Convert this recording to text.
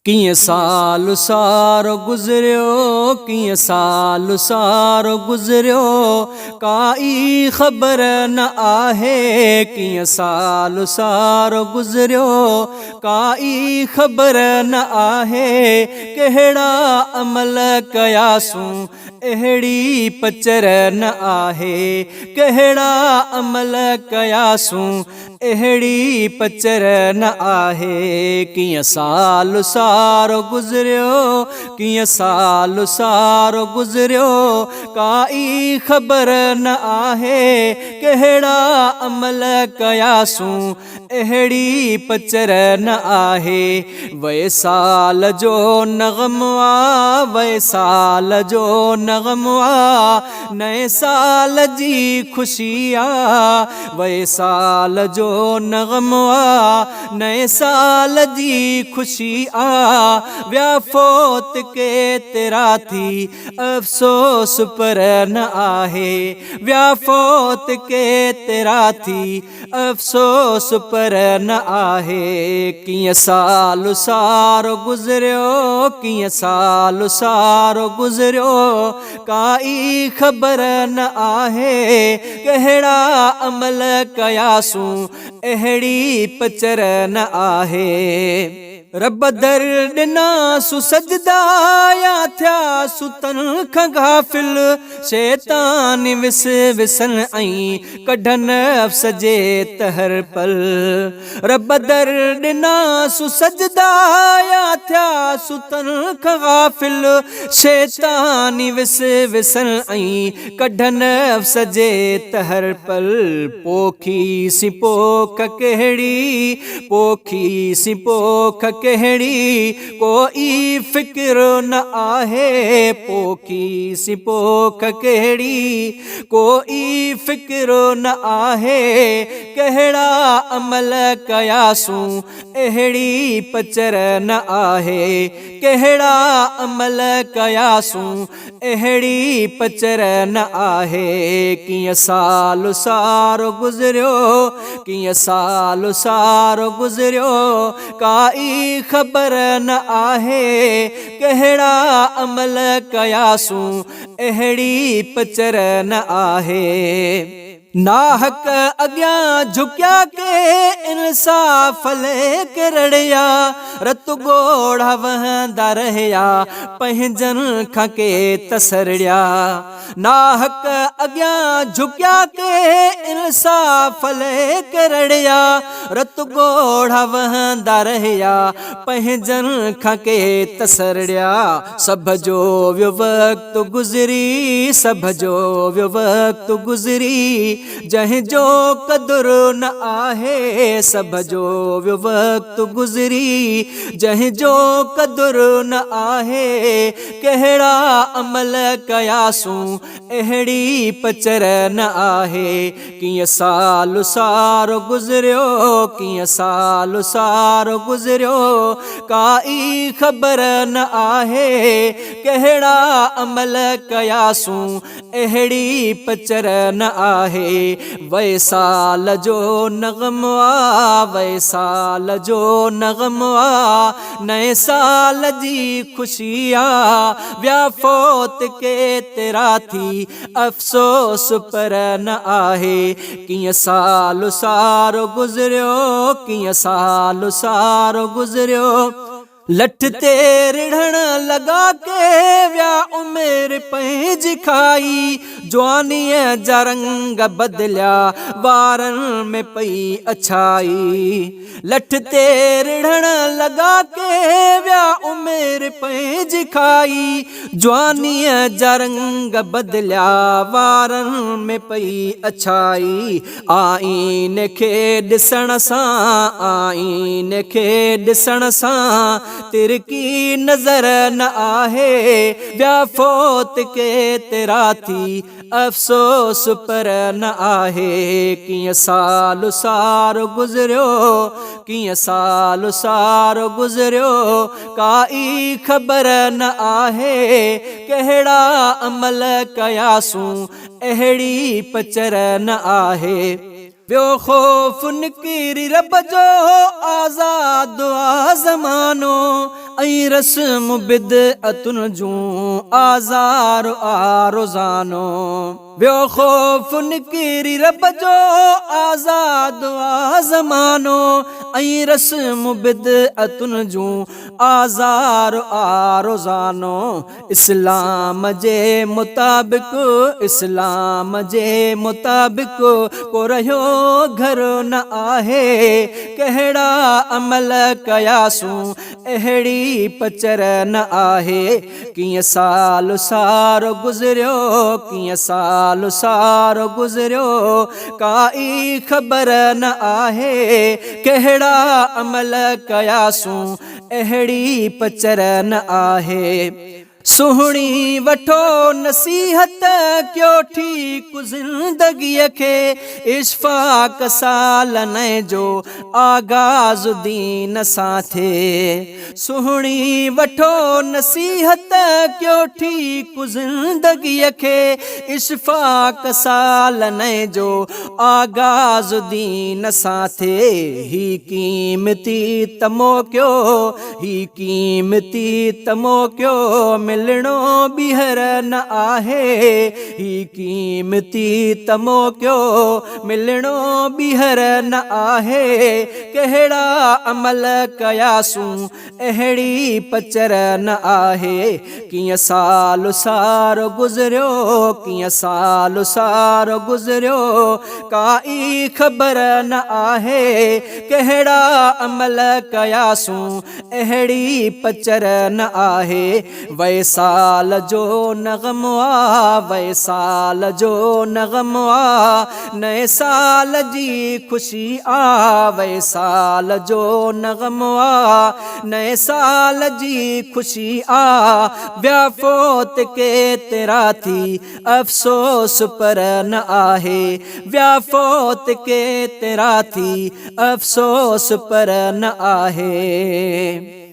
कीअं साल सारो गुज़रियो, कीअं साल सारो गुज़रियो, काई ख़बर न आहे। कीअं साल सारो गुज़रियो, काई ख़बर न आहे। कहिड़ा अमल कयासूं अहिड़ी पचर न आहे। कहिड़ा अमल कयासूं अहिड़ी पचर न आहे। कीअं साल सारो गुज़रियो, कीअं साल सारो गुज़रियो, काई ख़बर न आहे। कहिड़ा अमल कयासूं अहिड़ी पचर न आहे। वए साल जो नग़म आ, वए साल जो नग़म आ, नए साल जी ख़ुशी आ। वए साल जो नग़म आ, नए साल जी ख़ुशी आ। व्या फोत के तेरा थी अफ़सोस पर न आहे। व्या फोत के तेरा थी अफ़सोस पर न आहे। कीअं साल सारो गुज़रियो, कीअं साल सारो गुज़रियो, काई ख़बर न आहे। कहिड़ा अमल कयासूं अहिड़ी पचर न आहे। रब दर ॾिनासु सजदा या थियासु तन खां गाफ़िल। शैतान विस विसन ऐं कढन सजे तहर पल। रब दर ॾिनासु सजदा या थियासु तन खां गाफ़िल। शैतान विस विसन ऐं कढन सजे तहर पल। पोखी सी पोख कहिड़ी, पोखी सी पोख कहिड़ी, कोई फ़िक्र न आहे। पोखी सी पोख कहिड़ी, कोई फ़िक्र न आहे। कहिड़ा अमल कयासूं अहिड़ी पचर न आहे। कहिड़ा अमल कयासूं अहिड़ी पचर न आहे। कीअं साल सारो गुज़रियो, कीअं साल सारो गुज़रियो, काई ख़बर न आहे। कहिड़ा अमल कयासूं अहिड़ी पचर न आहे। नाहक अॻियां झुकिया के इंसाफ़ लेके रड़िया। रत ॻोढ़ा वहंदा रहिया पंहिंजनि खां के तसरिया। नाहक अॻियां झुकिया के इंसाफ़ लेके रड़िया। रत ॻोढ़ा वहंदा रहिया पंहिंजनि खां के तसरिया। सभ जो वियो वक़्तु गुज़री, सभ जो वियो वक़्तु गुज़री, जंहिंजो क़दुरु न आहे। सभ जो वियो वक़्तु गुज़री, जंहिंजो क़दुरु न आहे। कहिड़ा अमल कयासूं अहिड़ी पचर न आहे। कीअं साल सारो गुज़रियो, कीअं साल सारो गुज़रियो, काई ख़बर न आहे। कहिड़ा अमल कयासूं अहिड़ी पचर न आहे। वए साल जो नग़म आ, वए साल जो नग़म आ, नए साल जी ख़ुशी आ। व्या फोत के तेरा थी अफ़सोस पर न आहे। कीअं साल सारो गुज़रियो, कीअं साल सारो गुज़रियो, लठ ते रिढ़ण लॻा के व्या उमिरि पंहिंजी खाई। जवानीअ जा रंग बदिलिया वारनि में पई अछाई। लठ ते रिढ़ण लॻा के व्या उमिरि पंहिंजी खाई। जवानीअ जा रंग बदिलिया वारनि में पई अछाई। आईन खे ॾिसण सां, आईन खे ॾिसण सां तिरकी नज़र न आहे। व्या फोत के तेरा थी अफ़सोस पर न आहे। कीअं साल सारो गुज़रियो, कीअं साल सारो गुज़रियो, काई ख़बर न आहे। कहिड़ा अमल कयासूं अहिड़ी पचर न आहे। वियो ख़ौफ़ निकिरी रब जो आज़ाद आ ज़मानो। ऐं रस्म बिदअतुनि जूं आज़ार आ रोज़ानो वियो ख़ौफ़ निकिरी रब जो आज़ाद आ ज़मानो ऐं रस्म बिदअतुनि जूं आज़ार आ रोज़ानो इस्लाम जे मुताबिक़ इस्लाम जे मुताबिक़ को रहियो घर न आहे कहिड़ा अमल कयासूं अहिड़ी पचर न आहे कीअं साल सारो गुज़रियो कीअं साल सारो गुज़रियो काई ख़बर न आहे कहिड़ा अमल कयासूं अहिड़ी पचर न आहे सुहिणी वठो नसीहत कयो ठीक ज़िंदगीअ खे इशफ़ाक़ साल नए जो आगाज़ दीन सां थिए सुहिणी वठो नसीहत कयो ठीक ज़िंदगीअ खे इशफ़ाक़ साल नए जो आगाज़ दीन सां थिए ही क़ीमती तमो कयो ही क़ीमती तमो कयो मिलणो ॿीहर न आहे ही क़ीमती तमो कयो मिलणो ॿीहर न आहे कहिड़ा अमल कयासूं अहिड़ी पचर न आहे कीअं साल सारो गुज़रियो कीअं साल सारो गुज़रियो काई ख़बर न आहे कहिड़ा अमल कयासूं अहिड़ी पचर न आहे वैसाल जो नग़म आ वैसाल जो नग़म आ नए साल जी ख़ुशी आ वैसाल जो नग़म आ नए साल जी ख़ुशी आ व्याफ़ोत के तेरा थी अफ़सोस पर न आहे व्याफ़ोत के तेरा थी अफ़सोस पर न आहे।